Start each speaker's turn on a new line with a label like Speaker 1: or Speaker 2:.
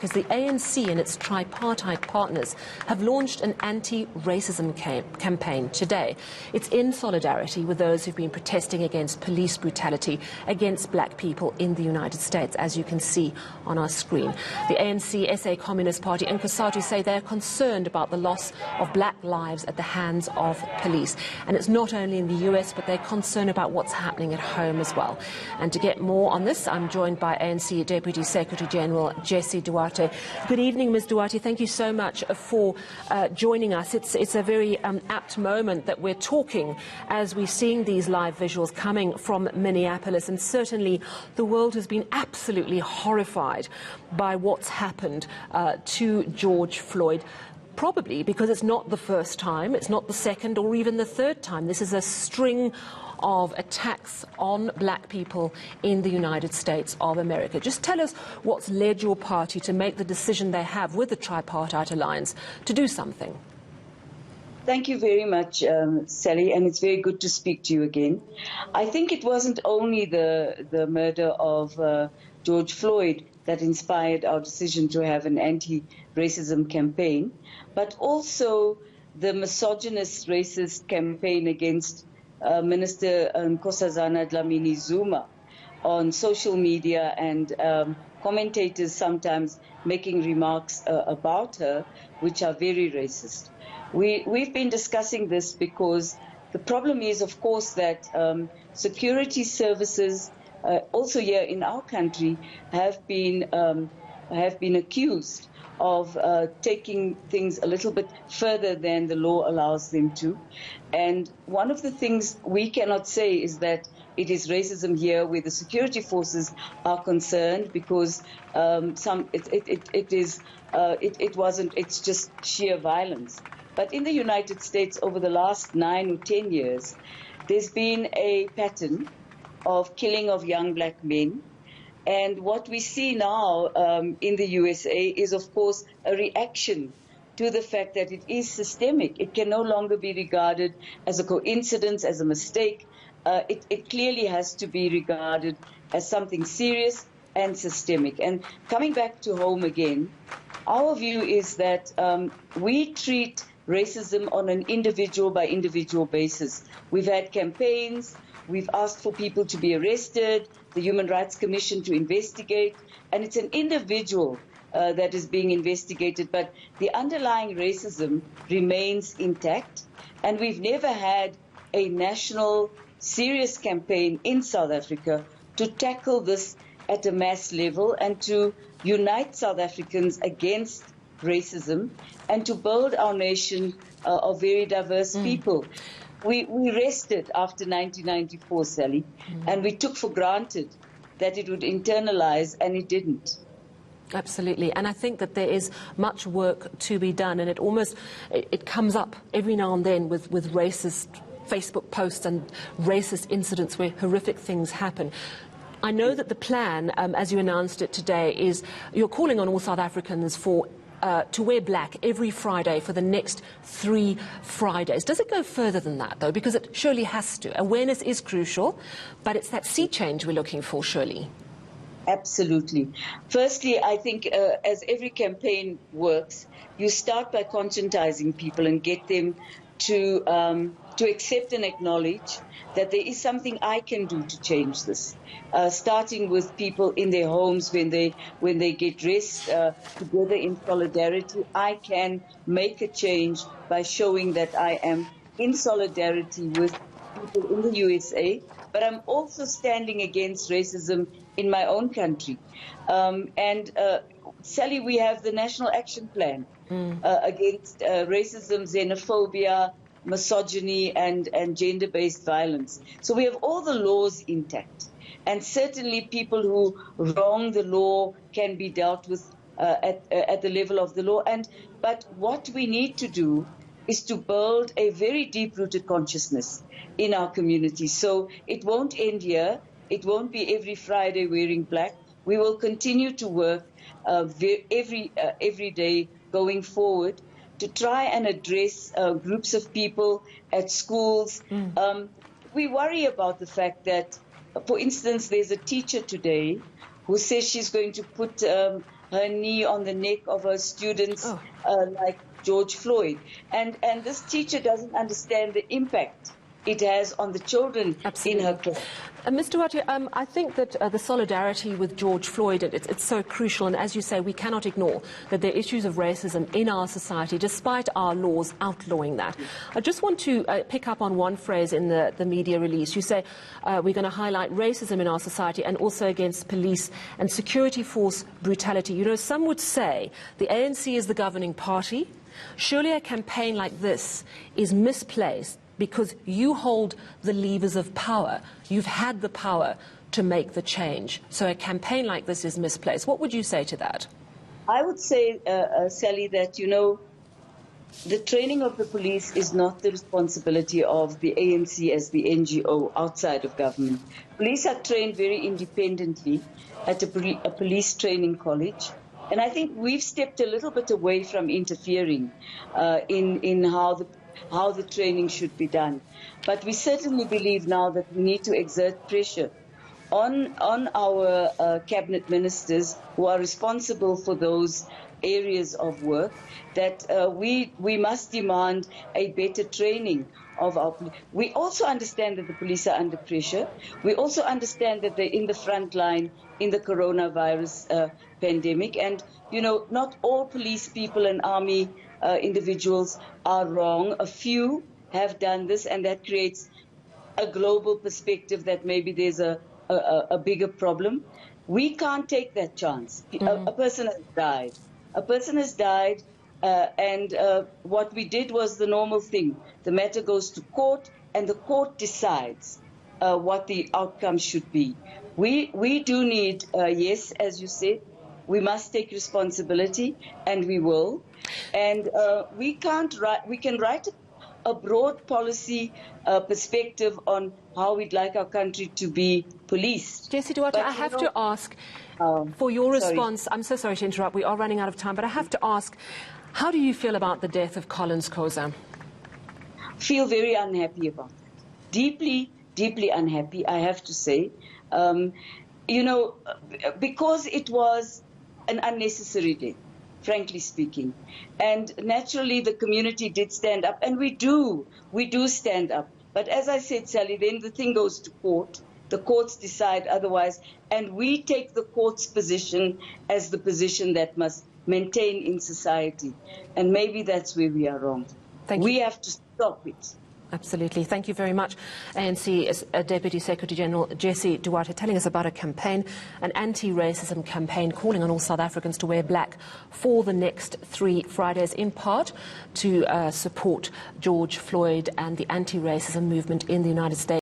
Speaker 1: Because the ANC and its tripartite partners have launched an anti-racism campaign today. It's in solidarity with those who've been protesting against police brutality against black people in the United States, as you can see on our screen. The ANC, SA Communist Party and Cosatu say they're concerned about the loss of black lives at the hands of police. And it's not only in the US, but they're concerned about what's happening at home as well. And to get more on this, I'm joined by ANC Deputy Secretary General Jessie Duarte. Good evening, Ms. Duarte. Thank you so much for joining us. It's a very apt moment that we're talking as we're seeing these live visuals coming from Minneapolis, and certainly the world has been absolutely horrified by what's happened to George Floyd. Probably because it's not the first time, it's not the second or even the third time. This is a string of attacks on black people in the United States of America. Just tell us what's led your party to make the decision they have with the Tripartite Alliance to do something.
Speaker 2: Thank you very much, Sally, and it's very good to speak to you again. I think it wasn't only the murder of George Floyd that inspired our decision to have an anti-racism campaign, but also the misogynist racist campaign against Minister Nkosazana Dlamini-Zuma on social media, and commentators sometimes making remarks about her which are very racist. We've been discussing this because the problem is, of course, that security services also here in our country have been accused of taking things a little bit further than the law allows them to. And one of the things we cannot say is that it is racism here where the security forces are concerned, because it's just sheer violence. But in the United States over the last 9 or 10 years, there's been a pattern of killing of young black men. And what we see now in the USA is, of course, a reaction to the fact that it is systemic. It can no longer be regarded as a coincidence, as a mistake. It clearly has to be regarded as something serious and systemic. And coming back to home again, our view is that we treat racism on an individual by individual basis. We've had campaigns. We've asked for people to be arrested, the Human Rights Commission to investigate, and it's an individual that is being investigated, but the underlying racism remains intact, and we've never had a national serious campaign in South Africa to tackle this at a mass level and to unite South Africans against racism and to build our nation of very diverse people. We rested after 1994, Sally, and we took for granted that it would internalize, and it didn't.
Speaker 1: Absolutely, and I think that there is much work to be done, and it comes up every now and then with racist Facebook posts and racist incidents where horrific things happen. I know that the plan, as you announced it today, is you're calling on all South Africans to wear black every Friday for the next 3 Fridays. Does it go further than that, though? Because it surely has to. Awareness is crucial, but it's that sea change we're looking for, surely.
Speaker 2: Absolutely. Firstly, I think as every campaign works, you start by conscientizing people and get them to accept and acknowledge that there is something I can do to change this. Starting with people in their homes when they get dressed together in solidarity, I can make a change by showing that I am in solidarity with people in the USA, but I'm also standing against racism in my own country. Sally, we have the National Action Plan against racism, xenophobia, misogyny and gender-based violence. So we have all the laws intact. And certainly people who wrong the law can be dealt with at the level of the law. But what we need to do is to build a very deep-rooted consciousness in our community. So it won't end here. It won't be every Friday wearing black. We will continue to work every day going forward to try and address groups of people at schools. We worry about the fact that, for instance, there's a teacher today who says she's going to put her knee on the neck of her students, like George Floyd. And this teacher doesn't understand the impact it has on the children in her class.
Speaker 1: Mr. Duarte, I think that the solidarity with George Floyd, it's so crucial, and as you say, we cannot ignore that there are issues of racism in our society, despite our laws outlawing that. I just want to pick up on one phrase in the media release. You say we're going to highlight racism in our society and also against police and security force brutality. You know, some would say the ANC is the governing party. Surely a campaign like this is misplaced, because you hold the levers of power. You've had the power to make the change. So a campaign like this is misplaced. What would you say to that?
Speaker 2: I would say, Sally, that, you know, the training of the police is not the responsibility of the ANC as the NGO outside of government. Police are trained very independently at a police training college. And I think we've stepped a little bit away from interfering in how the training should be done. But we certainly believe now that we need to exert pressure on our cabinet ministers who are responsible for those areas of work, that we must demand a better training of our police. We also understand that the police are under pressure. We also understand that they're in the front line in the coronavirus pandemic. And, you know, not all police people and army individuals are wrong. A few have done this, and that creates a global perspective that maybe there's a bigger problem. We can't take that chance. A person has died. A person has died, and what we did was the normal thing. The matter goes to court, and the court decides what the outcome should be. We do need, yes, as you said, we must take responsibility, and we will. And we can write a broad policy perspective on how we'd like our country to be policed.
Speaker 1: Jessie Duarte, I have to ask for your response. I'm so sorry to interrupt. We are running out of time, but I have to ask, how do you feel about the death of Collins Khoza?
Speaker 2: Feel very unhappy about it. Deeply, deeply unhappy, I have to say. You know, because it was an unnecessary death, frankly speaking. And naturally, the community did stand up, and we do stand up. But as I said, Sally, then the thing goes to court. The courts decide otherwise, and we take the court's position as the position that must maintain in society. And maybe that's where we are wrong. We have to stop it.
Speaker 1: Absolutely. Thank you very much. ANC Deputy Secretary General Jessie Duarte telling us about a campaign, an anti-racism campaign, calling on all South Africans to wear black for the next 3 Fridays, in part to support George Floyd and the anti-racism movement in the United States.